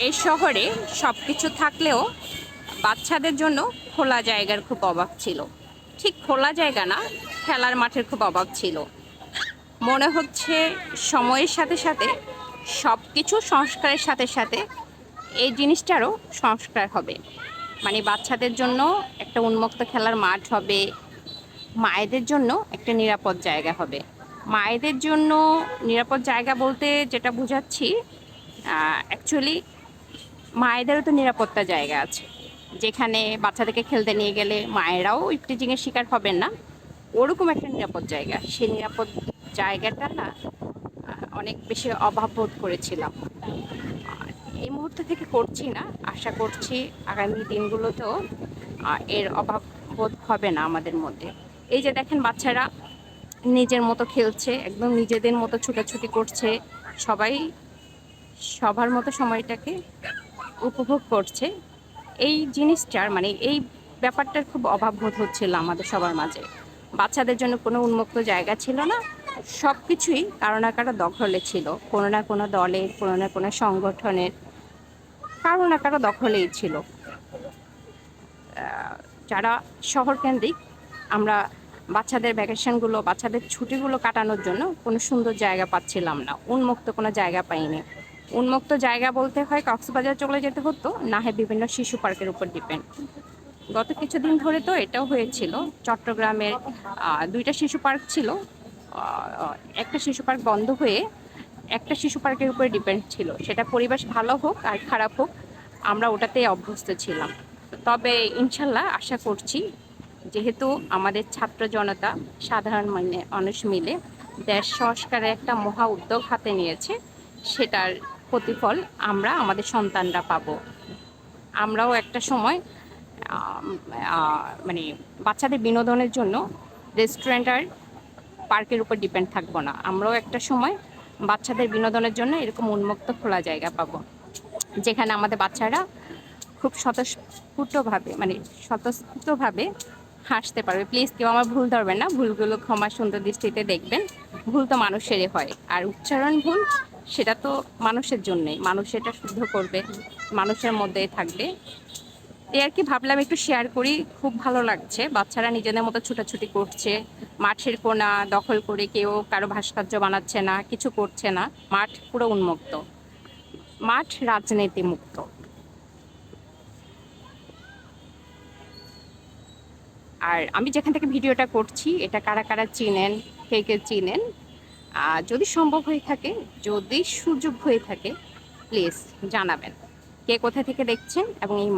এই শহরে সব কিছু থাকলেও বাচ্চাদের জন্য খোলা জায়গার খুব অভাব ছিল। ঠিক খোলা জায়গা না, খেলার মাঠের খুব অভাব ছিল। মনে হচ্ছে সময়ের সাথে সাথে সব কিছু সংস্কারের সাথে সাথে এই জিনিসটারও সংস্কার হবে। মানে বাচ্চাদের জন্য একটা উন্মুক্ত খেলার মাঠ হবে, মায়েদের জন্য একটা নিরাপদ জায়গা হবে। মায়েদের জন্য নিরাপদ জায়গা বলতে যেটা বোঝাচ্ছি, অ্যাকচুয়ালি মায়েদেরও তো নিরাপত্তা জায়গা আছে, যেখানে বাচ্চাদেরকে খেলতে নিয়ে গেলে মায়েরাও ইফটিজিংয়ের শিকার হবেন না। ওরকম একটা নিরাপদ জায়গা, সেই নিরাপদ জায়গাটা না অনেক বেশি অভাব বোধ করেছিলাম। এই মুহূর্তে থেকে করছি না, আশা করছি আগামী দিনগুলোতেও এর অভাব বোধ হবে না আমাদের মধ্যে। এই যে দেখেন, বাচ্চারা নিজের মতো খেলছে, একদম নিজেদের মতো ছুটাছুটি করছে, সবাই সবার মতো সময়টাকে উপভোগ করছে। এই জিনিসটার মানে এই ব্যাপারটার খুব অভাব বোধ হচ্ছিল আমাদের সবার মাঝে। বাচ্চাদের জন্য কোনো উন্মুক্ত জায়গা ছিল না, সব কিছুই কারো না কারো দখলে ছিল, কোনো না কোনো দলের, কোনো না কোনো সংগঠনের, কারো না কারো দখলেই ছিল। যারা শহর কেন্দ্রিক, আমরা বাচ্চাদের ভ্যাকেশনগুলো, বাচ্চাদের ছুটিগুলো কাটানোর জন্য কোনো সুন্দর জায়গা পাচ্ছিলাম না, উন্মুক্ত কোনো জায়গা পাইনি। উন্মুক্ত জায়গা বলতে হয় কক্সবাজার চলে যেতে হতো, না হয় বিভিন্ন শিশু পার্কের উপর ডিপেন্ড। গত কিছুদিন ধরে তো এটাও হয়েছিল, চট্টগ্রামের দুইটা শিশু পার্ক ছিল, একটা শিশু পার্ক বন্ধ হয়ে একটা শিশু পার্কের উপরে ডিপেন্ড ছিল। সেটা পরিবেশ ভালো হোক আর খারাপ হোক, আমরা ওটাতেই অভ্যস্ত ছিলাম। তবে ইনশাল্লাহ আশা করছি, যেহেতু আমাদের ছাত্র জনতা, সাধারণ মানুষ মিলে দেশ সংস্কারের একটা মহা উদ্যোগ হাতে নিয়েছে, সেটার প্রতিফল আমরা আমাদের সন্তানরা পাবো। আমরাও একটা সময় মানে বাচ্চাদের বিনোদনের জন্য রেস্টুরেন্ট আর পার্কের উপর ডিপেন্ড থাকবো না। আমরাও একটা সময় বাচ্চাদের বিনোদনের জন্য এরকম উন্মুক্ত খোলা জায়গা পাবো, যেখানে আমাদের বাচ্চারা খুব স্বতঃস্ফূর্তভাবে মানে স্বতঃস্ফূর্তভাবে হাসতে পারবে। প্লিজ কেউ আমার ভুল ধরবেন না, ভুলগুলো ক্ষমা সুন্দর দৃষ্টিতে দেখবেন। ভুল তো মানুষেরই হয়, আর উচ্চারণ ভুল সেটা তো মানুষের জন্যেই, মানুষ এটা শুদ্ধ করবে, মানুষের মধ্যেই থাকবে। এই আর কি, ভাবলাম একটু শেয়ার করি। খুব ভালো লাগছে, বাচ্চারা নিজেদের মতো ছুটাছুটি করছে, মাঠের কোণা দখল করে কেউ কারো ভাস্কর্য বানাচ্ছে না, কিছু করছে না, মাঠ পুরো উন্মুক্ত, মাঠ রাজনীতি মুক্ত। আর আমি যেখান থেকে ভিডিওটা করছি, এটা কারা কারা চিনেন, কে কে চিনেন, যদি সম্ভব হয়ে থাকে, যদি সুযোগ হয়ে থাকে, প্লিজ জানাবেন কে কোথা থেকে দেখছেন এবং এই